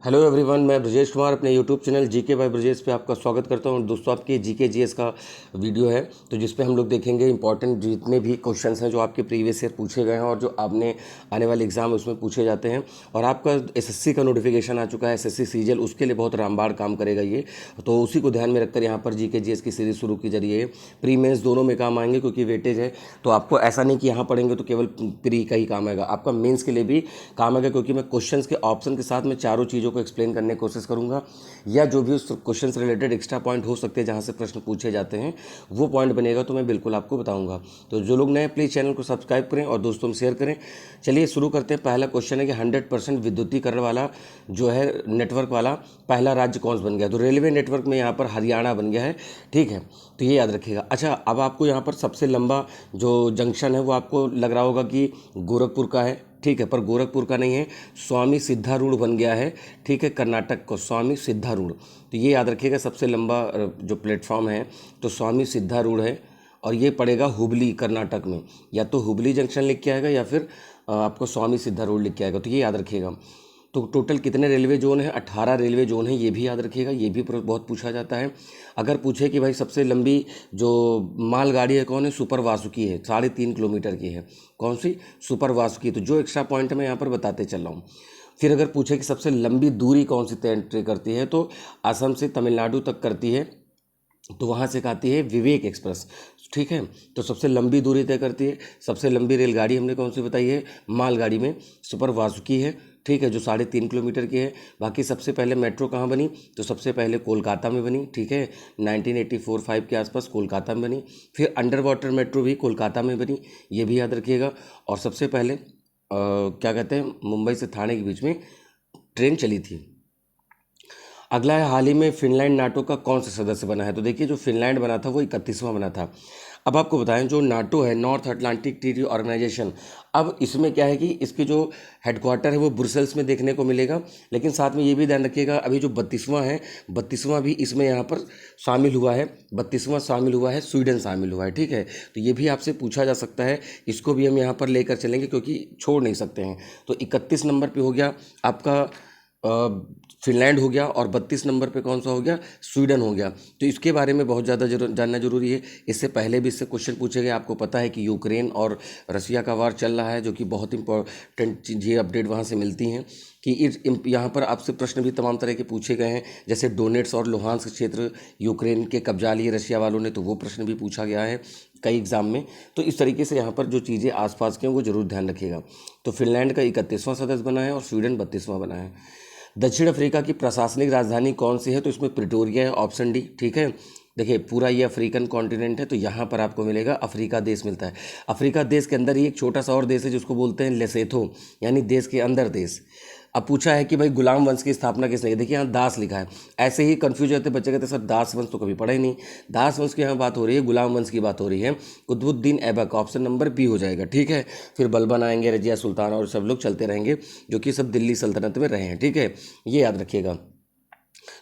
Hello everyone, मैं ब्रजेश कुमार अपने YouTube channel GK by Brajesh पे आपका स्वागत करता हूँ। दोस्तों, आपके जीके जीएस का वीडियो है तो जिसपे हम लोग देखेंगे इंपॉर्टेंट जितने भी क्वेश्चंस हैं जो आपके प्रीवियस ईयर पूछे गए हैं और जो आपने आने वाले एग्जाम उसमें पूछे जाते हैं। और आपका एसएससी का नोटिफिकेशन आ चुका है, एसएससी सीजीएल, उसके लिए बहुत रामबाण काम करेगा ये। तो उसी को ध्यान में रखकर यहाँ पर जीके जीएस की सीरीज शुरू की जा रही है। प्री मेंस दोनों में काम आएंगे क्योंकि वेटेज है। तो आपको ऐसा नहीं कि यहाँ पढ़ेंगे तो केवल प्री का ही काम आएगा, आपका मेंस के लिए भी काम आएगा, क्योंकि मैं क्वेश्चंस के ऑप्शन के साथ मैं चारों चीज़ों को एक्सप्लेन करने की कोशिश करूंगा, या जो भी उस क्वेश्चन से रिलेटेड एक्स्ट्रा पॉइंट हो सकते हैं जहां से प्रश्न पूछे जाते हैं वो पॉइंट बनेगा तो मैं बिल्कुल आपको बताऊंगा। तो जो लोग नए प्लीज़ चैनल को सब्सक्राइब करें और दोस्तों में शेयर करें। चलिए शुरू करते हैं। पहला क्वेश्चन है कि 100% विद्युतीकरण वाला जो है नेटवर्क वाला पहला राज्य कौन सा बन गया। तो रेलवे नेटवर्क में यहाँ पर हरियाणा बन गया है, ठीक है, तो ये याद रखिएगा। अच्छा, अब आपको यहाँ पर सबसे लंबा जो जंक्शन है वो आपको लग रहा होगा कि गोरखपुर का है, ठीक है, पर गोरखपुर का नहीं है, स्वामी सिद्धारूढ़ बन गया है, ठीक है, कर्नाटक को स्वामी सिद्धारूढ़। तो ये याद रखिएगा, सबसे लंबा जो प्लेटफॉर्म है तो स्वामी सिद्धारूढ़ है और ये पड़ेगा हुबली कर्नाटक में। या तो हुबली जंक्शन लिख के आएगा या फिर आपको स्वामी सिद्धारूढ़ लिख के आएगा, तो ये याद रखिएगा। तो टोटल कितने रेलवे जोन है? 18 रेलवे जोन है, ये भी याद रखिएगा, ये भी बहुत पूछा जाता है। अगर पूछे कि भाई सबसे लंबी जो मालगाड़ी है कौन है, सुपर वासुकी है, 3.5 किलोमीटर की है। कौन सी? सुपर वासुकी। तो जो एक्स्ट्रा पॉइंट मैं यहाँ पर बताते चल रहा हूँ। फिर अगर पूछे कि सबसे लंबी दूरी कौन सी तय करती है, तो असम से तमिलनाडु तक करती है, तो वहाँ से आती है विवेक एक्सप्रेस, ठीक है। तो सबसे लंबी दूरी तय करती है। सबसे लंबी रेलगाड़ी हमने कौन सी बताई है? मालगाड़ी में सुपर वासुकी है, ठीक है, जो 3.5 किलोमीटर की है। बाकी सबसे पहले मेट्रो कहाँ बनी? तो सबसे पहले कोलकाता में बनी, ठीक है, 1984-5 के आसपास कोलकाता में बनी। फिर अंडर वाटर मेट्रो भी कोलकाता में बनी, ये भी याद रखिएगा। और सबसे पहले क्या कहते हैं, मुंबई से थाने के बीच में ट्रेन चली थी। अगला है, हाल ही में फिनलैंड नाटो का कौन सा सदस्य बना है। तो देखिए, जो फिनलैंड बना था वो 31वां बना था। अब आपको बताएं, जो नाटो है, नॉर्थ अटलांटिक ट्रीटी ऑर्गेनाइजेशन, अब इसमें क्या है कि इसकी जो हेडक्वार्टर है वो ब्रुसेल्स में देखने को मिलेगा। लेकिन साथ में ये भी ध्यान रखिएगा, अभी जो 32वां है, 32वां भी इसमें यहाँ पर शामिल हुआ है, 32वां शामिल हुआ है, स्वीडन शामिल हुआ है, ठीक है। तो ये भी आपसे पूछा जा सकता है, इसको भी हम यहाँ पर लेकर चलेंगे क्योंकि छोड़ नहीं सकते हैं। तो 31 नंबर पर हो गया आपका फिनलैंड हो गया, और 32 नंबर पे कौन सा हो गया? स्वीडन हो गया। तो इसके बारे में बहुत ज़्यादा जानना जरूरी है। इससे पहले भी इससे क्वेश्चन पूछे गए। आपको पता है कि यूक्रेन और रसिया का वार चल रहा है, जो कि बहुत इंपॉर्टेंट चीज़ें अपडेट वहाँ से मिलती हैं कि यहाँ पर आपसे प्रश्न भी तमाम तरह के पूछे गए हैं, जैसे डोनेट्स और लुहांस्क क्षेत्र यूक्रेन के कब्जा लिए रशिया वालों ने, तो वो प्रश्न भी पूछा गया है कई एग्जाम में। तो इस तरीके से यहाँ पर जो चीज़ें आसपास की हैं वो जरूर ध्यान रखिएगा। तो फिनलैंड का 31वां सदस्य बना है और स्वीडन 32वां बना है। दक्षिण अफ्रीका की प्रशासनिक राजधानी कौन सी है? तो इसमें प्रिटोरिया है, ऑप्शन डी, ठीक है। देखिए, पूरा ये अफ्रीकन कॉन्टिनेंट है, तो यहाँ पर आपको मिलेगा अफ्रीका देश मिलता है। अफ्रीका देश के अंदर ही एक छोटा सा और देश है जिसको बोलते हैं लेसेथो, यानी देश के अंदर देश। अब पूछा है कि भाई गुलाम वंश की स्थापना किसने की? देखिए, यहाँ दास लिखा है, ऐसे ही कंफ्यूज होते बच्चे कहते सर दास वंश तो कभी पढ़ा ही नहीं। दास वंश की यहाँ बात हो रही है, गुलाम वंश की बात हो रही है। Qutubuddin Aibak, option number B हो जाएगा, ठीक है। फिर बलबन आएंगे, रजिया सुल्तान और सब लोग चलते रहेंगे, जो कि सब दिल्ली सल्तनत में रहे हैं, ठीक है, ये याद रखिएगा।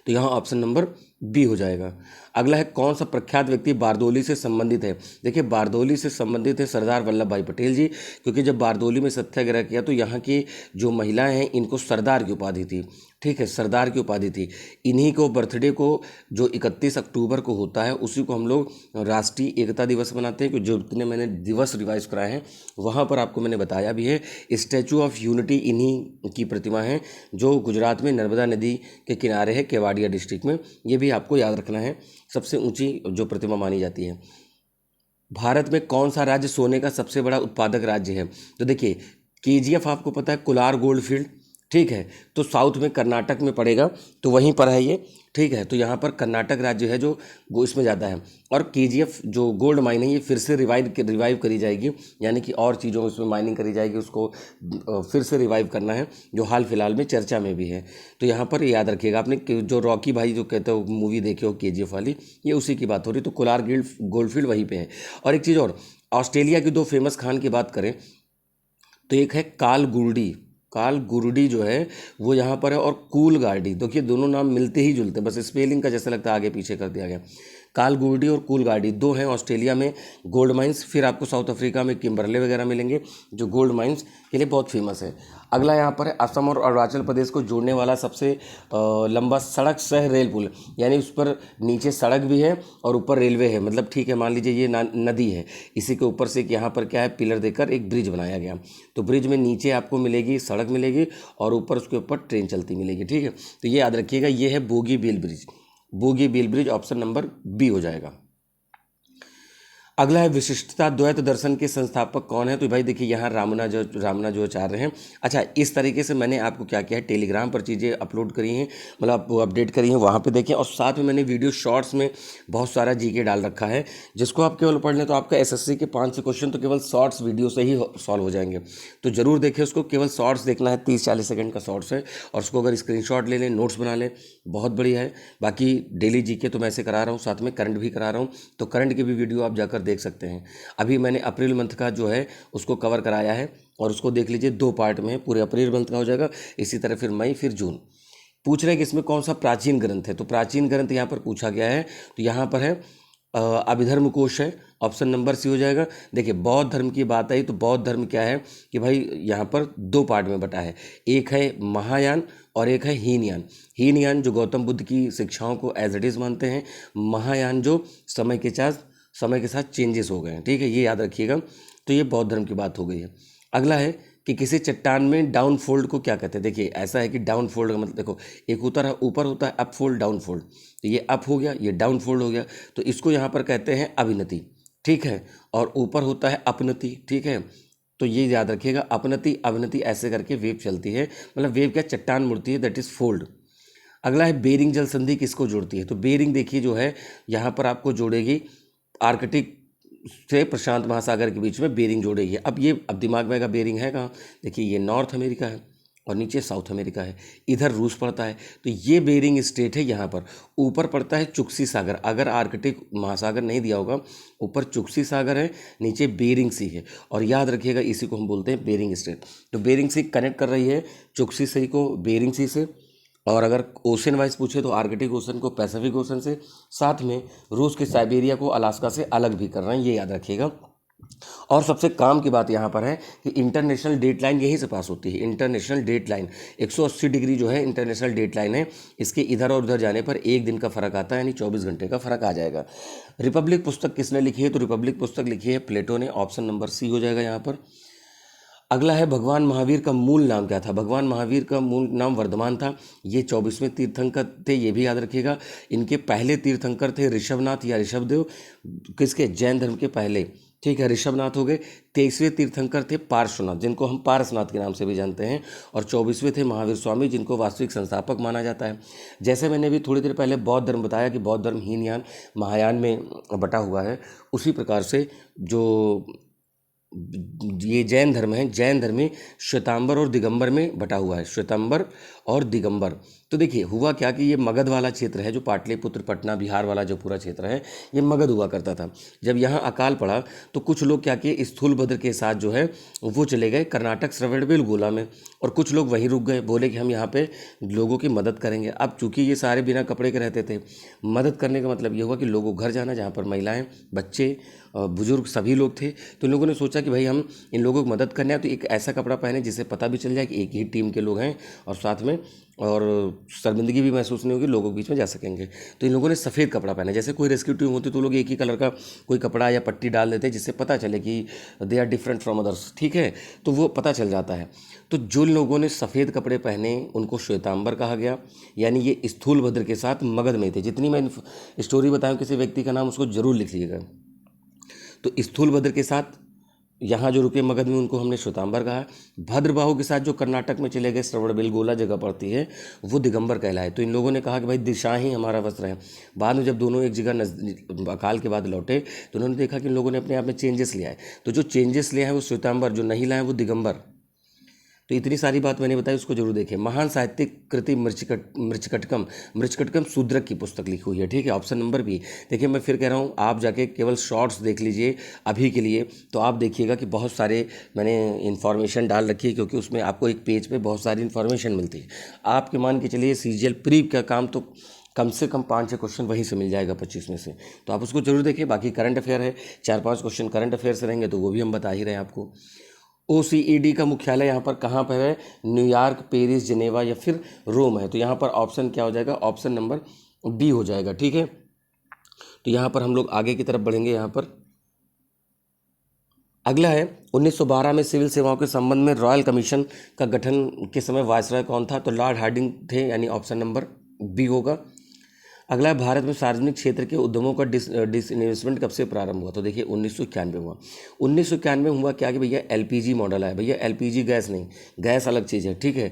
तो यहाँ ऑप्शन नंबर बी हो जाएगा। अगला है, कौन सा प्रख्यात व्यक्ति बारदोली से संबंधित है? देखिए, बारदोली से संबंधित है सरदार वल्लभ भाई पटेल जी, क्योंकि जब बारदोली में सत्याग्रह किया तो यहाँ की जो महिलाएं हैं इनको सरदार की उपाधि थी, ठीक है, सरदार की उपाधि थी। इन्हीं को बर्थडे को जो 31 अक्टूबर को होता है उसी को हम लोग राष्ट्रीय एकता दिवस मनाते हैं। कि जो जितने मैंने दिवस रिवाइज कराए हैं वहाँ पर आपको मैंने बताया भी है। स्टैचू ऑफ यूनिटी इन्हीं की प्रतिमा है, जो गुजरात में नर्मदा नदी के किनारे है, केवाड़िया डिस्ट्रिक्ट में। ये भी आपको याद रखना है, सबसे ऊंची जो प्रतिमा मानी जाती है। भारत में कौन सा राज्य सोने का सबसे बड़ा उत्पादक राज्य है? तो देखिए, केजीएफ आपको पता है, कोलार गोल्ड फील्ड, ठीक है, तो साउथ में कर्नाटक में पड़ेगा, तो वहीं पर है ये, ठीक है। तो यहाँ पर कर्नाटक राज्य है जो वो इसमें ज़्यादा है। और केजीएफ जो गोल्ड माइन है ये फिर से रिवाइव करी जाएगी, यानी कि और चीज़ों में उसमें माइनिंग करी जाएगी, उसको फिर से रिवाइव करना है, जो हाल फिलहाल में चर्चा में भी है। तो यहाँ पर याद रखिएगा, आपने जो रॉकी भाई जो कहते हो मूवी देखे हो केजीएफ वाली, ये उसी की बात हो रही। तो कोलार गोल्ड फील्ड वहीं पर है। और एक चीज़ और, ऑस्ट्रेलिया की 2 फेमस खान की बात करें तो एक है काल गुरुडी जो है वो यहाँ पर है, और कूल गार्डी। देखिए, दोनों नाम मिलते ही जुलते, बस स्पेलिंग का जैसा लगता है आगे पीछे कर दिया गया। कालगोडी और कूलगाडी दो हैं ऑस्ट्रेलिया में गोल्ड माइंस। फिर आपको साउथ अफ्रीका में किम्बरले वगैरह मिलेंगे जो गोल्ड माइंस के लिए बहुत फेमस है। अगला यहाँ पर है असम और अरुणाचल प्रदेश को जोड़ने वाला सबसे लंबा सड़क सह रेल पुल, यानी उस पर नीचे सड़क भी है और ऊपर रेलवे है। मतलब ठीक है, मान लीजिए ये नदी है, इसी के ऊपर से एक यहाँ पर क्या है पिलर देकर एक ब्रिज बनाया गया। तो ब्रिज में नीचे आपको मिलेगी सड़क मिलेगी और ऊपर उसके ऊपर ट्रेन चलती मिलेगी। ठीक है, तो ये याद रखिएगा, ये है Bogibeel bridge. Bogibeel bridge option number B हो जाएगा। अगला है विशिष्टता द्वैत दर्शन के संस्थापक कौन है? तो भाई देखिए यहाँ रामानुजाचार्य हैं। अच्छा, इस तरीके से मैंने आपको क्या किया है, टेलीग्राम पर चीज़ें अपलोड करी हैं, मतलब अपडेट करी हैं, वहाँ पे देखें। और साथ में मैंने वीडियो शॉर्ट्स में बहुत सारा जीके डाल रखा है, जिसको आप केवल पढ़ लें तो आपका एसएससी के 5 क्वेश्चन तो केवल शॉर्ट्स वीडियो से ही सॉल्व हो जाएंगे। तो जरूर देखें उसको, केवल शॉर्ट्स देखना है, 30-40 सेकंड का शॉर्ट्स है, और उसको अगर स्क्रीनशॉट ले लें, नोट्स बना लें, बहुत बढ़िया है। बाकी डेली जीके तो मैं ऐसे करा रहा हूँ, साथ में करंट भी करा रहा हूँ, तो करंट की भी वीडियो आप जाकर देख सकते हैं। अभी मैंने अप्रैल मंथ का जो है उसको कवर कराया है, और उसको देख लीजिए, 2 पार्ट में पूरे अप्रैल मंथ का हो जाएगा। इसी तरह फिर मई, फिर जून। पूछ रहे हैं कि इसमें कौन सा प्राचीन ग्रंथ है, तो प्राचीन ग्रंथ यहाँ पर पूछा गया है, तो यहाँ पर है अभिधर्म कोश है, ऑप्शन नंबर सी हो जाएगा। देखिए बौद्ध धर्म की बात आई तो बौद्ध धर्म क्या है कि भाई यहाँ पर 2 पार्ट में बटा है, एक है महायान और एक है हीनयान। हीनयान जो गौतम बुद्ध की शिक्षाओं को एज इट इज़ मानते हैं, महायान जो समय के साथ चेंजेस हो गए हैं। ठीक है, ये याद रखिएगा। तो ये बौद्ध धर्म की बात हो गई है। अगला है कि किसी चट्टान में डाउन फोल्ड को क्या कहते हैं? देखिए ऐसा है कि डाउन फोल्ड का मतलब देखो, एक ऊपर होता है अप फोल्ड, डाउन फोल्ड, तो ये अप हो गया, ये डाउन फोल्ड हो गया, तो इसको यहाँ पर कहते हैं अभिनति। ठीक है, और ऊपर होता है अपनति। ठीक है, तो ये याद रखिएगा, अपनति अवनति ऐसे करके वेव चलती है, मतलब वेव क्या, चट्टान मुड़ती है, दैट इज फोल्ड। अगला है बेरिंग जल संधि किसको जोड़ती है? तो बेरिंग देखिए जो है यहाँ पर आपको जोड़ेगी आर्कटिक से प्रशांत महासागर के बीच में बेरिंग जोड़ेगी। अब दिमाग में आएगा बेरिंग है कहाँ? देखिए ये नॉर्थ अमेरिका है और नीचे साउथ अमेरिका है, इधर रूस पड़ता है, तो ये बेरिंग स्टेट है। यहाँ पर ऊपर पड़ता है चुक्सी सागर, अगर आर्कटिक महासागर नहीं दिया होगा, ऊपर चुक्सी सागर है, नीचे बेरिंग सी है, और याद रखिएगा इसी को हम बोलते हैं बेरिंग स्टेट। तो बेरिंग सी कनेक्ट कर रही है चुक्सी सी को बेरिंग सी से, और अगर ओशन वाइज पूछे तो आर्कटिक ओशन को पैसिफिक ओशन से, साथ में रूस के साइबेरिया को अलास्का से अलग भी कर रहे हैं, ये याद रखिएगा। और सबसे काम की बात यहाँ पर है कि इंटरनेशनल डेट लाइन यहीं से पास होती है। इंटरनेशनल डेट लाइन 180 डिग्री जो है इंटरनेशनल डेट लाइन है, इसके इधर और उधर जाने पर 1 दिन का फर्क आता है, यानी 24 घंटे का फर्क आ जाएगा। रिपब्लिक पुस्तक किसने लिखी है? तो रिपब्लिक पुस्तक लिखी है प्लेटो ने, ऑप्शन नंबर सी हो जाएगा यहाँ पर। अगला है भगवान महावीर का मूल नाम क्या था? भगवान महावीर का मूल नाम वर्धमान था। ये 24वें तीर्थंकर थे, ये भी याद रखिएगा। इनके पहले तीर्थंकर थे ऋषभनाथ या ऋषभदेव, किसके? जैन धर्म के पहले। ठीक है, ऋषभनाथ हो गए। 23वें तीर्थंकर थे पार्श्वनाथ, जिनको हम पारसनाथ के नाम से भी जानते हैं, और 24वें थे महावीर स्वामी, जिनको वास्तविक संस्थापक माना जाता है। जैसे मैंने भी थोड़ी देर पहले बौद्ध धर्म बताया कि बौद्ध धर्म हीनयान महायान में बटा हुआ है, उसी प्रकार से जो ये जैन धर्म है, जैन धर्म में श्वेतांबर और दिगंबर में बटा हुआ है, श्वेतांबर और दिगंबर। तो देखिए हुआ क्या कि ये मगध वाला क्षेत्र है, जो पाटलिपुत्र पटना बिहार वाला जो पूरा क्षेत्र है, ये मगध हुआ करता था। जब यहाँ अकाल पड़ा तो कुछ लोग क्या किए, स्थूलभद्र के साथ जो है वो चले गए कर्नाटक श्रवणबेलगोला में, और कुछ लोग वहीं रुक गए, बोले कि हम यहाँ पे लोगों की मदद करेंगे। अब चूंकि ये सारे बिना कपड़े के रहते थे, मदद करने का मतलब ये हुआ कि लोगों घर जाना, जहाँ पर महिलाएँ, बच्चे, बुजुर्ग सभी लोग थे। तो इन लोगों ने सोचा कि भाई हम इन लोगों की मदद करने हैं, तो एक ऐसा कपड़ा पहने जिससे पता भी चल जाए कि एक ही टीम के लोग हैं, और साथ में और शर्मिंदगी भी महसूस नहीं होगी, लोगों के बीच में जा सकेंगे। तो इन लोगों ने सफ़ेद कपड़ा पहना। जैसे कोई रेस्क्यू टीम होती तो लोग एक ही कलर का कोई कपड़ा या पट्टी डाल देते जिससे पता चले कि they are different from others. ठीक है, तो वो पता चल जाता है। तो जो लोगों ने सफ़ेद कपड़े पहने उनको श्वेतांबर कहा गया, यानी ये स्थूलभद्र के साथ मगध में थे। जितनी मैं स्टोरी बताऊँ किसी व्यक्ति का नाम, उसको जरूर लिख लीजिएगा। तो स्थूलभद्र के साथ यहाँ जो रुके मगध में, उनको हमने श्वेतांबर कहा। भद्रबाहु के साथ जो कर्नाटक में चले गए, श्रवणबेलगोला जगह पड़ती है, वो दिगंबर कहलाए। तो इन लोगों ने कहा कि भाई दिशा ही हमारा वस्त्र है। बाद में जब दोनों एक जगह अकाल के बाद लौटे तो उन्होंने देखा कि इन लोगों ने अपने आप में चेंजेस ले आए। तो जो चेंजेस ले आए वो श्वेतांबर, जो नहीं लाए वो दिगंबर। तो इतनी सारी बात मैंने बताई, उसको जरूर देखें। महान साहित्यिक कृति मृच्छकटकम शूद्रक की पुस्तक लिखी हुई है। ठीक है, ऑप्शन नंबर बी। देखिए मैं फिर कह रहा हूँ, आप जाके केवल शॉर्ट्स देख लीजिए अभी के लिए, तो आप देखिएगा कि बहुत सारे मैंने इन्फॉर्मेशन डाल रखी है, क्योंकि उसमें आपको एक पेज पे बहुत सारी इन्फॉर्मेशन मिलती है। आपके मान के चलिए सीजीएल प्री का काम तो कम से कम 5-6 क्वेश्चन वहीं से मिल जाएगा 25 में से, तो आप उसको जरूर देखिए। बाकी करंट अफेयर है, 4-5 क्वेश्चन करंट अफेयर से रहेंगे तो वो भी हम बता ही रहे हैं आपको। OECD का मुख्यालय यहाँ पर कहाँ पर है? न्यूयॉर्क, पेरिस, जिनेवा या फिर रोम है। तो यहाँ पर ऑप्शन क्या हो जाएगा? ऑप्शन नंबर डी हो जाएगा। ठीक है, तो यहाँ पर हम लोग आगे की तरफ बढ़ेंगे। यहाँ पर अगला है 1912 में सिविल सेवाओं के संबंध में रॉयल कमीशन का गठन के समय वायसराय कौन था? तो लॉर्ड हार्डिंग थे, यानी ऑप्शन नंबर बी होगा। अगला है भारत में सार्वजनिक क्षेत्र के उद्यमों का डिसइन्वेस्टमेंट कब से प्रारंभ हुआ? तो देखिए 1991 हुआ। 1991 हुआ क्या कि भैया LPG मॉडल है। भैया LPG गैस नहीं, गैस अलग चीज़ है। ठीक है,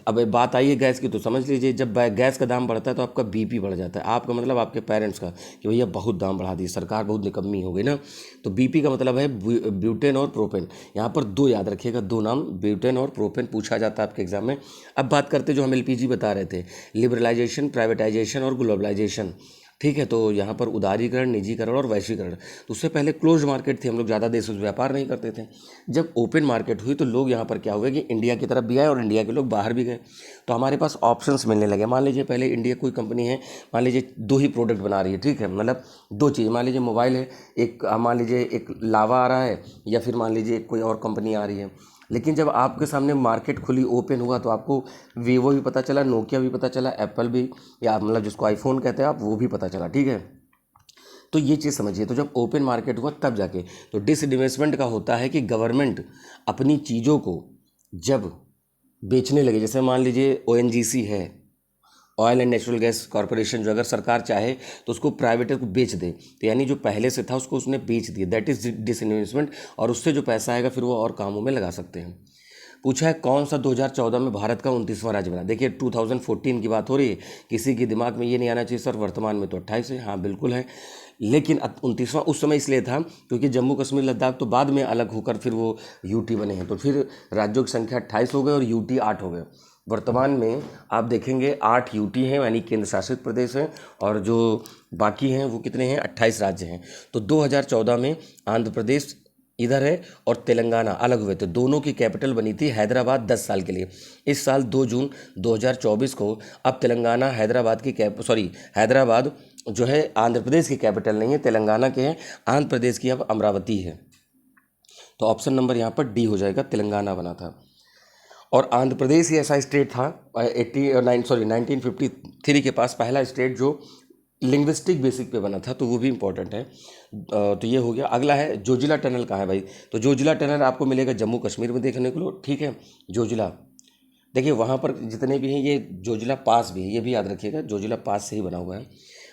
अब बात आई है गैस की, तो समझ लीजिए जब गैस का दाम बढ़ता है तो आपका BP बढ़ जाता है। आपका मतलब आपके पेरेंट्स का कि भैया बहुत दाम बढ़ा दी सरकार, बहुत निकम्मी हो गई ना। तो BP का मतलब है ब्यूटेन और प्रोपेन। यहाँ पर दो याद रखिएगा, दो नाम, ब्यूटेन और प्रोपेन पूछा जाता है आपके एग्जाम में। अब बात करते जो हम LPG बता रहे थे, लिबरलाइजेशन, प्राइवेटाइजेशन और ग्लोबलाइजेशन। ठीक है, तो यहाँ पर उदारीकरण, निजीकरण और वैश्वीकरण। तो उससे पहले क्लोज मार्केट थी, हम लोग ज़्यादा देशों से व्यापार नहीं करते थे। जब ओपन मार्केट हुई तो लोग यहाँ पर क्या हुए कि इंडिया की तरफ भी आए और इंडिया के लोग बाहर भी गए। तो हमारे पास ऑप्शंस मिलने लगे। मान लीजिए पहले इंडिया कोई कंपनी है, मान लीजिए 2 ही प्रोडक्ट बना रही है। ठीक है, मतलब 2 चीज़, मान लीजिए मोबाइल है एक, मान लीजिए एक लावा आ रहा है, या फिर मान लीजिए कोई और कंपनी आ रही है। लेकिन जब आपके सामने मार्केट खुली, ओपन हुआ, तो आपको वीवो भी पता चला, नोकिया भी पता चला, एप्पल भी, या मतलब जिसको आईफोन कहते हैं आप, वो भी पता चला। ठीक है, तो ये चीज़ समझिए। तो जब ओपन मार्केट हुआ तब जाके, तो डिसइन्वेस्टमेंट का होता है कि गवर्नमेंट अपनी चीज़ों को जब बेचने लगे, जैसे मान लीजिए ONGC है, oil and natural gas corporation, जो अगर सरकार चाहे तो उसको प्राइवेट को बेच दे, तो यानी जो पहले से था उसको उसने बेच दिया, दैट इज डिसइन्वेस्टमेंट। और उससे जो पैसा आएगा फिर वो और कामों में लगा सकते हैं। पूछा है कौन सा 2014 में भारत का 29वां राज्य बना? देखिए 2014 की बात हो रही है, किसी के दिमाग में ये नहीं आना चाहिए सर वर्तमान में तो 28 है। हाँ बिल्कुल है, लेकिन 29वां उस समय इसलिए था क्योंकि जम्मू कश्मीर लद्दाख तो बाद में अलग होकर फिर वो UT बने हैं, तो फिर राज्यों की संख्या 28 हो गए और UT 8 हो गए। वर्तमान में आप देखेंगे 8 UT हैं, यानी केंद्र शासित प्रदेश हैं, और जो बाकी हैं वो कितने हैं? 28 राज्य हैं। तो 2014 में आंध्र प्रदेश इधर है और तेलंगाना अलग हुए थे। दोनों की कैपिटल बनी थी हैदराबाद 10 साल के लिए। इस साल 2 जून 2024 को अब तेलंगाना हैदराबाद की हैदराबाद जो है आंध्र प्रदेश की कैपिटल नहीं है, तेलंगाना के हैं। आंध्र प्रदेश की अब अमरावती है। तो ऑप्शन नंबर यहाँ पर डी हो जाएगा, तेलंगाना बना था। और आंध्र प्रदेश ही ऐसा स्टेट था 1953 के पास पहला स्टेट जो लिंग्विस्टिक बेसिक पे बना था, तो वो भी इंपॉर्टेंट है। तो ये हो गया। अगला है जोजिला टनल कहाँ है भाई? तो जोजिला टनल आपको मिलेगा जम्मू कश्मीर में देखने को। ठीक है, जोजिला देखिए वहाँ पर जितने भी हैं, ये जोजिला पास भी है, ये भी याद रखिएगा, जोजिला पास से ही बना हुआ है।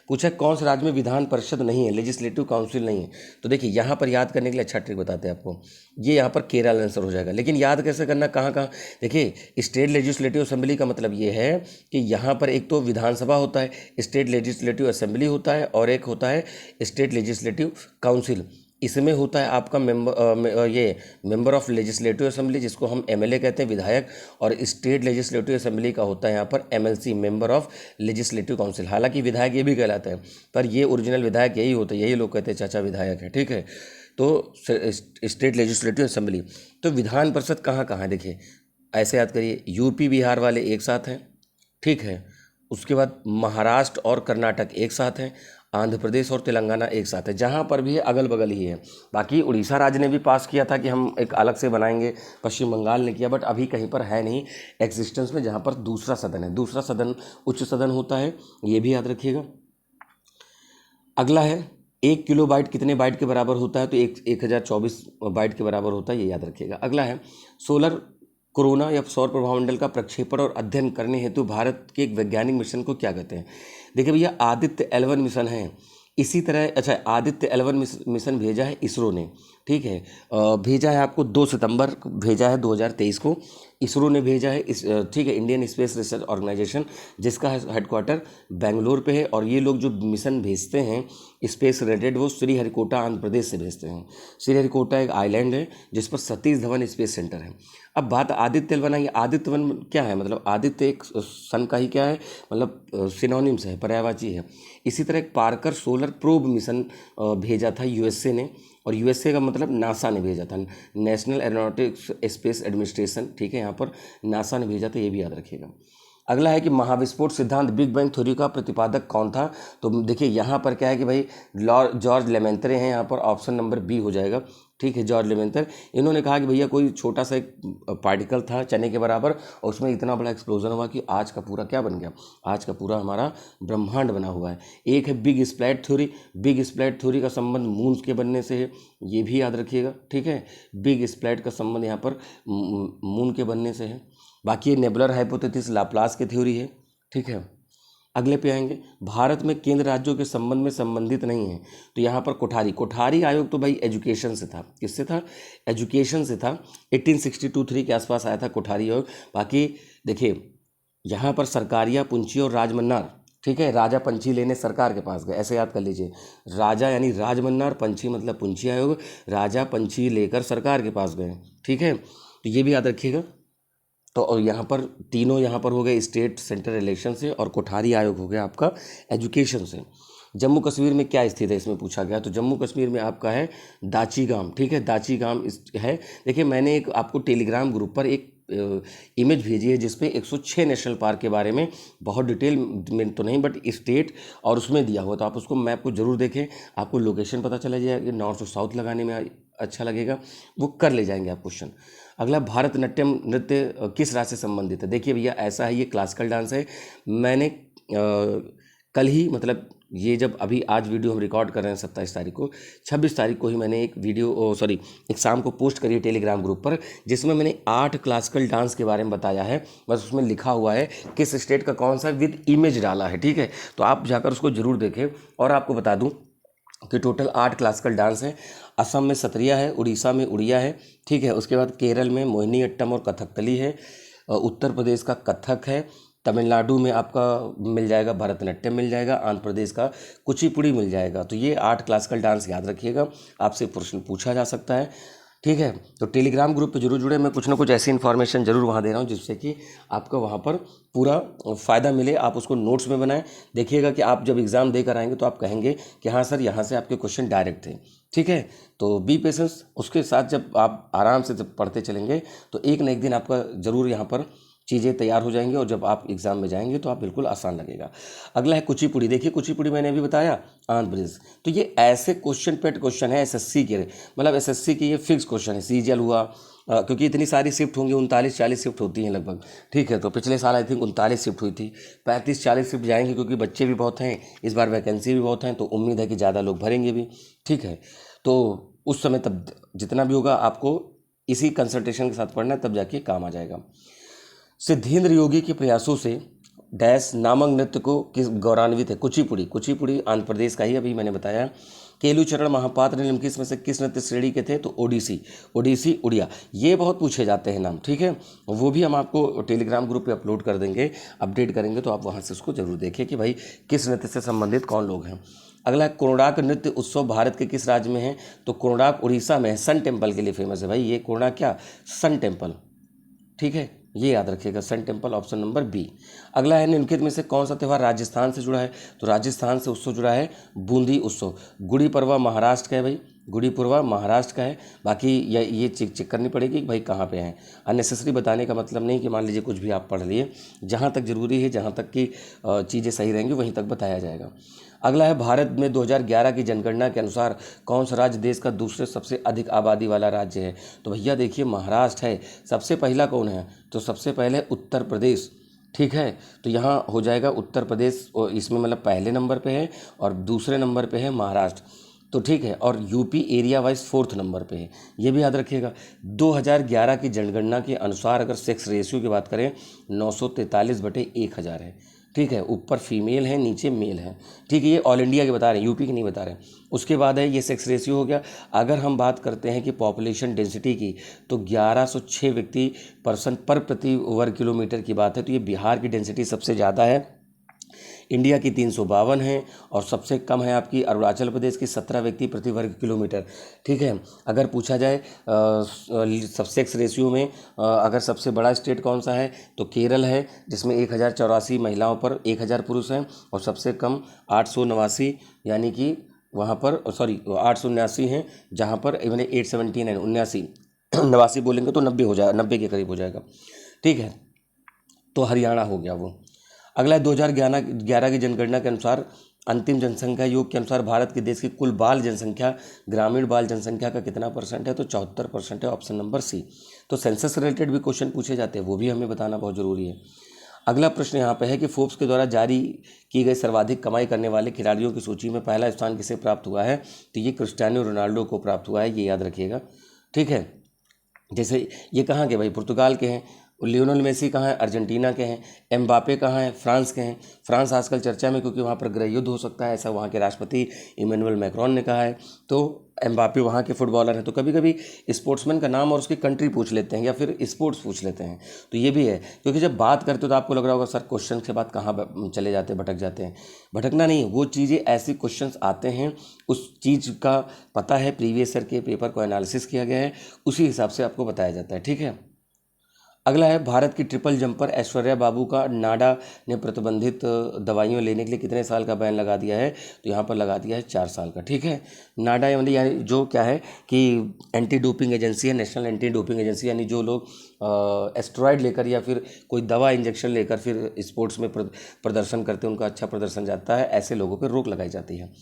पूछा कौन से राज्य में विधान परिषद नहीं है, लेजिस्लेटिव काउंसिल नहीं है? तो देखिए यहाँ पर याद करने के लिए अच्छा ट्रिक बताते हैं आपको, ये यहाँ पर केरल आंसर हो जाएगा। लेकिन याद कैसे करना, कहाँ कहाँ? देखिए स्टेट लेजिस्लेटिव असेंबली का मतलब ये है कि यहाँ पर एक तो विधानसभा होता है, स्टेट लेजिस्लेटिव असेंबली होता है, और एक होता है स्टेट लेजिस्लेटिव काउंसिल। इसमें होता है आपका मेंबर ऑफ लेजिस्लेटिव असेंबली, जिसको हम MLA कहते हैं, विधायक। और स्टेट लेजिस्लेटिव असेंबली का होता है यहाँ पर MLC, member of legislative council. हालांकि विधायक ये भी कहलाते हैं, पर ये ओरिजिनल विधायक यही होता है, यही लोग कहते हैं चाचा विधायक है। ठीक है, तो स्टेट लेजिस्लेटिव असेंबली। तो विधान परिषद कहाँ कहाँ है? देखिए ऐसे याद करिए, UP बिहार वाले एक साथ हैं। ठीक है, उसके बाद महाराष्ट्र और कर्नाटक एक साथ हैं, आंध्र प्रदेश और तेलंगाना एक साथ है। जहाँ पर भी है अगल बगल ही है। बाकी उड़ीसा राज्य ने भी पास किया था कि हम एक अलग से बनाएंगे, पश्चिम बंगाल ने किया, बट अभी कहीं पर है नहीं एग्जिस्टेंस में, जहाँ पर दूसरा सदन है। दूसरा सदन उच्च सदन होता है, ये भी याद रखिएगा। अगला है 1 किलोबाइट कितने बाइट के बराबर होता है? तो 1024 बाइट के बराबर होता है, ये याद रखिएगा। अगला है सोलर कोरोना या सौर प्रभामंडल का प्रक्षेपण और अध्ययन करने हेतु भारत के एक वैज्ञानिक मिशन को क्या कहते हैं? देखिए भैया आदित्य L1 मिशन है। इसी तरह अच्छा, आदित्य L1 मिशन भेजा है इसरो ने। ठीक है, भेजा है आपको 2 सितंबर को भेजा है 2023 को इसरो ने भेजा है। ठीक है, इंडियन स्पेस रिसर्च ऑर्गेनाइजेशन, जिसका हेडक्वार्टर बेंगलोर पे है। और ये लोग जो मिशन भेजते हैं स्पेस रिलेटेड, वो श्रीहरिकोटा आंध्र प्रदेश से भेजते हैं। श्रीहरिकोटा एक आइलैंड है जिस पर सतीश धवन स्पेस सेंटर है। अब बात आदित्य L1 आई। आदित्य वन क्या है? मतलब आदित्य एक सन का ही क्या है, मतलब सिनोनिम्स है, पर्यायवाची है। इसी तरह एक पार्कर सोलर प्रोब मिशन भेजा था USA ने, और USA का मतलब नासा ने भेजा था, नेशनल एरोनॉटिक्स स्पेस एडमिनिस्ट्रेशन। ठीक है, यहाँ पर नासा ने भेजा था, ये भी याद रखिएगा। अगला है कि महाविस्फोट सिद्धांत बिग बैंग थ्योरी का प्रतिपादक कौन था। तो देखिए यहाँ पर क्या है कि भाई जॉर्ज लेमेंत्रे हैं, यहाँ पर ऑप्शन नंबर बी हो जाएगा। ठीक है, जॉर्ज लेमेंत्र। इन्होंने कहा कि भैया कोई छोटा सा एक पार्टिकल था चने के बराबर और उसमें इतना बड़ा एक्सप्लोजन हुआ कि आज का पूरा क्या बन गया, आज का पूरा हमारा ब्रह्मांड बना हुआ है। एक है big splat theory. Big splat theory का संबंध मून के बनने से है, ये भी याद रखिएगा। ठीक है, बिग स्प्लैट का संबंध यहाँ पर मून के बनने से है। बाकी ये नेबुलर हाइपोथेसिस लाप्लास की थ्योरी है। ठीक है, अगले पे आएंगे, भारत में केंद्र राज्यों के संबंध में संबंधित नहीं है। तो यहाँ पर कोठारी आयोग तो भाई एजुकेशन से था। किससे था? एजुकेशन से था। 1862-3 के आसपास आया था कोठारी आयोग। बाकी देखिए यहाँ पर सरकारिया, पुंछी और राजमन्नार। ठीक है, राजा पंछी लेने सरकार के पास गए, ऐसे याद कर लीजिए। राजा यानी राजमन्नार, पंछी मतलब पुंछी आयोग, राजा पंछी लेकर सरकार के पास गए। ठीक है, तो ये भी याद रखिएगा। तो और यहाँ पर तीनों यहाँ पर हो गए स्टेट सेंट्रल इलेक्शन से, और कोठारी आयोग हो गया आपका एजुकेशन से। जम्मू कश्मीर में क्या स्थित है, इसमें पूछा गया। तो जम्मू कश्मीर में आपका है दाची गांव। ठीक है, दाची गांव है। देखिए मैंने एक आपको टेलीग्राम ग्रुप पर एक इमेज भेजी है जिसपे 106 नेशनल पार्क के बारे में बहुत डिटेल में तो नहीं बट स्टेट और उसमें दिया हुआ, तो आप उसको मैप को जरूर देखें। आपको लोकेशन पता चला जाएगा, नॉर्थ और साउथ लगाने में अच्छा लगेगा, वो कर ले जाएंगे आप क्वेश्चन। अगला, भारतनाट्यम नृत्य किस राज्य से संबंधित है। देखिए भैया ऐसा है, ये क्लासिकल डांस है। मैंने कल ही मतलब ये जब अभी आज वीडियो हम रिकॉर्ड कर रहे हैं 27 तारीख को, 26 तारीख को ही मैंने एक वीडियो एक शाम को पोस्ट करी है टेलीग्राम ग्रुप पर, जिसमें मैंने 8 क्लासिकल डांस के बारे में बताया है। बस उसमें लिखा हुआ है किस स्टेट का कौन सा विद इमेज डाला है। ठीक है, तो आप जाकर उसको जरूर देखें। और आपको बता दूं कि टोटल 8 क्लासिकल डांस हैं। असम में सत्रिया है, उड़ीसा में उड़िया है। ठीक है, उसके बाद केरल में मोहिनी अट्टम और कथकली है, उत्तर प्रदेश का कथक है, तमिलनाडु में आपका मिल जाएगा भरतनाट्यम मिल जाएगा, आंध्र प्रदेश का कुचिपुड़ी मिल जाएगा। तो ये 8 क्लासिकल डांस याद रखिएगा, आपसे प्रश्न पूछा जा सकता है। ठीक है, तो टेलीग्राम ग्रुप पे जरूर जुड़े। मैं कुछ ना कुछ ऐसी इन्फॉर्मेशन जरूर वहाँ दे रहा हूँ जिससे कि आपको वहाँ पर पूरा फ़ायदा मिले। आप उसको नोट्स में बनाएं। देखिएगा कि आप जब एग्ज़ाम देकर आएंगे तो आप कहेंगे कि हाँ सर यहाँ से आपके क्वेश्चन डायरेक्ट थे। ठीक है, तो बी पेशेंस। उसके साथ जब आप आराम से जब पढ़ते चलेंगे तो एक न एक दिन आपका ज़रूर यहाँ पर चीज़ें तैयार हो जाएंगी, और जब आप एग्ज़ाम में जाएंगे तो आप बिल्कुल आसान लगेगा। अगला है कुचिपुड़ी। देखिए कुचिपुड़ी मैंने अभी बताया, आंध्र प्रदेश। तो ये ऐसे क्वेश्चन पेट क्वेश्चन है एसएससी के, मतलब एसएससी के ये फिक्स क्वेश्चन है। सीजीएल हुआ, क्योंकि इतनी सारी शिफ्ट होंगी, 39-40 शिफ्ट होती हैं लगभग। ठीक है, तो पिछले साल आई थिंक 39 शिफ्ट हुई थी, 35-40 शिफ्ट जाएंगे क्योंकि बच्चे भी बहुत हैं, इस बार वैकेंसी भी बहुत हैं, तो उम्मीद है कि ज़्यादा लोग भरेंगे भी। ठीक है, तो उस समय तब जितना भी होगा आपको इसी कंसल्टेशन के साथ पढ़ना है, तब जाके काम आ जाएगा। सिद्धेंद्र योगी के प्रयासों से डैश नामक नृत्य को किस गौरवान्वित है। कुचिपुड़ी आंध्र प्रदेश का ही अभी मैंने बताया। केलुचरण महापात्र निम्नलिखित में से किस नृत्य श्रेणी के थे। तो ओडिसी उड़िया, ये बहुत पूछे जाते हैं नाम। ठीक है, वो भी हम आपको टेलीग्राम ग्रुप पे अपलोड कर देंगे, अपडेट करेंगे, तो आप वहाँ से उसको जरूर देखें कि भाई किस नृत्य से संबंधित कौन लोग हैं। अगला, कोणार्क नृत्य उत्सव भारत के किस राज्य में है। तो कोणार्क उड़ीसा में है, सन टेम्पल के लिए फेमस है भाई ये कोणार्क, क्या सन टेम्पल। ठीक है, ये याद रखिएगा, sun temple, option number B. अगला है निम्नलिखित में से कौन सा त्यौहार राजस्थान से जुड़ा है। तो राजस्थान से उत्सव जुड़ा है बूंदी उत्सव। गुड़ी पड़वा महाराष्ट्र का है भाई, गुड़ी पड़वा महाराष्ट्र का है। बाकी ये चेक करनी पड़ेगी कि भाई कहाँ पे हैं। अननेसेसरी बताने का मतलब नहीं कि मान लीजिए कुछ भी आप पढ़ लिए, जहाँ तक जरूरी है, जहाँ तक की चीज़ें सही रहेंगी वहीं तक बताया जाएगा। अगला है भारत में 2011 की जनगणना के अनुसार कौन सा राज्य देश का दूसरे सबसे अधिक आबादी वाला राज्य है। तो भैया देखिए महाराष्ट्र है। सबसे पहला कौन है। तो सबसे पहले उत्तर प्रदेश। ठीक है, तो यहाँ हो जाएगा उत्तर प्रदेश, इसमें मतलब पहले नंबर पे है, और दूसरे नंबर पे है महाराष्ट्र। तो ठीक है, और UP area wise 4th number पे है, ये भी याद रखिएगा। 2011 की जनगणना के अनुसार अगर सेक्स रेशियो की बात करें 943/1000 है। ठीक है, ऊपर फीमेल है, नीचे मेल है। ठीक है, ये ऑल इंडिया के बता रहे हैं, यूपी के नहीं बता रहे हैं। उसके बाद है ये सेक्स रेशियो हो गया। अगर हम बात करते हैं कि पॉपुलेशन डेंसिटी की, तो 1106 व्यक्ति पर्सन पर प्रति वर्ग किलोमीटर की बात है। तो ये बिहार की डेंसिटी सबसे ज़्यादा है, इंडिया की 352 है, और सबसे कम है आपकी अरुणाचल प्रदेश की 17 व्यक्ति प्रति वर्ग किलोमीटर। ठीक है, अगर पूछा जाए सब सेक्स रेशियो में अगर सबसे बड़ा स्टेट कौन सा है, तो केरल है, जिसमें 1084 महिलाओं पर 1000 पुरुष हैं, और सबसे कम 889 यानी कि वहाँ पर 879 हैं, जहाँ पर मैंने 817 है 79 89 बोलेंगे तो 90 हो जाएगा, 90 के करीब हो जाएगा। ठीक है, तो हरियाणा हो गया वो। अगला है 2011 की जनगणना के अनुसार अंतिम जनसंख्या योग के अनुसार भारत के देश की कुल बाल जनसंख्या ग्रामीण बाल जनसंख्या का कितना परसेंट है, तो 74% है, ऑप्शन नंबर सी। तो सेंसस से रिलेटेड भी क्वेश्चन पूछे जाते हैं, वो भी हमें बताना बहुत ज़रूरी है। अगला प्रश्न यहाँ पे है कि फोर्ब्स के द्वारा जारी की गई सर्वाधिक कमाई करने वाले खिलाड़ियों की सूची में पहला स्थान किसे प्राप्त हुआ है, तो ये क्रिस्टियानो रोनाल्डो को प्राप्त हुआ है, ये याद रखिएगा। ठीक है, जैसे ये कहाँ के भाई, पुर्तगाल के हैं। लियोनेल मेसी कहाँ है, अर्जेंटीना के हैं। एम्बापे कहाँ है, फ्रांस के हैं। फ्रांस आजकल चर्चा में क्योंकि वहाँ पर गृह युद्ध हो सकता है, ऐसा वहाँ के राष्ट्रपति इमैनुअल मैक्रोन ने कहा है। तो एम्बापे वहाँ के फुटबॉलर हैं। तो कभी कभी स्पोर्ट्समैन का नाम और उसकी कंट्री पूछ लेते हैं या फिर स्पोर्ट्स पूछ लेते हैं, तो ये भी है। क्योंकि जब बात करते हो तो आपको लग रहा होगा सर क्वेश्चन के बाद कहाँ चले जाते हैं, भटक जाते हैं। भटकना नहीं, वो चीज़ें ऐसी क्वेश्चंस आते हैं, उस चीज़ का पता है, प्रीवियस ईयर के पेपर को एनालिसिस किया गया है, उसी हिसाब से आपको बताया जाता है। ठीक है, अगला है भारत की ट्रिपल जंपर ऐश्वर्या बाबू का नाडा ने प्रतिबंधित दवाइयाँ लेने के लिए कितने साल का बैन लगा दिया है, तो यहाँ पर लगा दिया है 4 साल का। ठीक है, नाडा यानी जो क्या है कि एंटी डोपिंग एजेंसी है, नेशनल एंटी डोपिंग एजेंसी, यानी जो लोग एस्टेरॉयड लेकर या फिर कोई दवा इंजेक्शन लेकर फिर स्पोर्ट्स में प्रदर्शन करते हैं, उनका अच्छा प्रदर्शन जाता है, ऐसे लोगों पर रोक लगाई जाती है।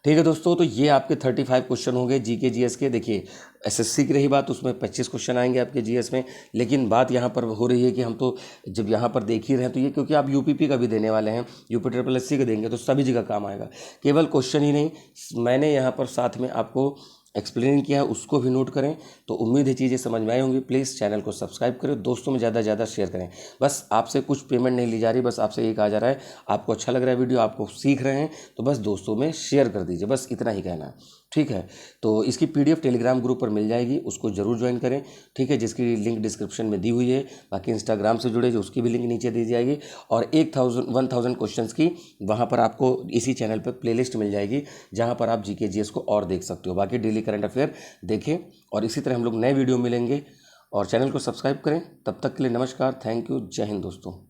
ठीक है दोस्तों, तो ये आपके 35 क्वेश्चन होंगे जीके जीएस के। देखिए एसएससी की रही बात, उसमें 25 क्वेश्चन आएंगे आपके जीएस में, लेकिन बात यहाँ पर हो रही है कि हम तो जब यहाँ पर देख ही रहे हैं, तो ये क्योंकि आप यूपीपी का भी देने वाले हैं, यूपी ट्रिपल एससी का देंगे, तो सभी जगह काम आएगा। केवल क्वेश्चन ही नहीं, मैंने यहाँ पर साथ में आपको एक्सप्लेन किया है, उसको भी नोट करें। तो उम्मीद है चीज़ें समझ में आई होंगी। प्लीज़ चैनल को सब्सक्राइब करें, दोस्तों में ज़्यादा से ज़्यादा शेयर करें। बस आपसे कुछ पेमेंट नहीं ली जा रही, बस आपसे ये कहा जा रहा है आपको अच्छा लग रहा है वीडियो, आपको सीख रहे हैं, तो बस दोस्तों में शेयर कर दीजिए, बस इतना ही कहना है। ठीक है, तो इसकी PDF टेलीग्राम ग्रुप पर मिल जाएगी, उसको ज़रूर ज्वाइन करें। ठीक है, जिसकी लिंक डिस्क्रिप्शन में दी हुई है। बाकी इंस्टाग्राम से जुड़े जो उसकी भी लिंक नीचे दी जाएगी। और 1000 क्वेश्चंस की वहाँ पर आपको इसी चैनल पर प्लेलिस्ट मिल जाएगी, जहाँ पर आप जीके जीएस को और देख सकते हो। बाकी डेली करंट अफेयर देखें, और इसी तरह हम लोग नए वीडियो मिलेंगे। और चैनल को सब्सक्राइब करें। तब तक के लिए नमस्कार, थैंक यू, जय हिंद दोस्तों।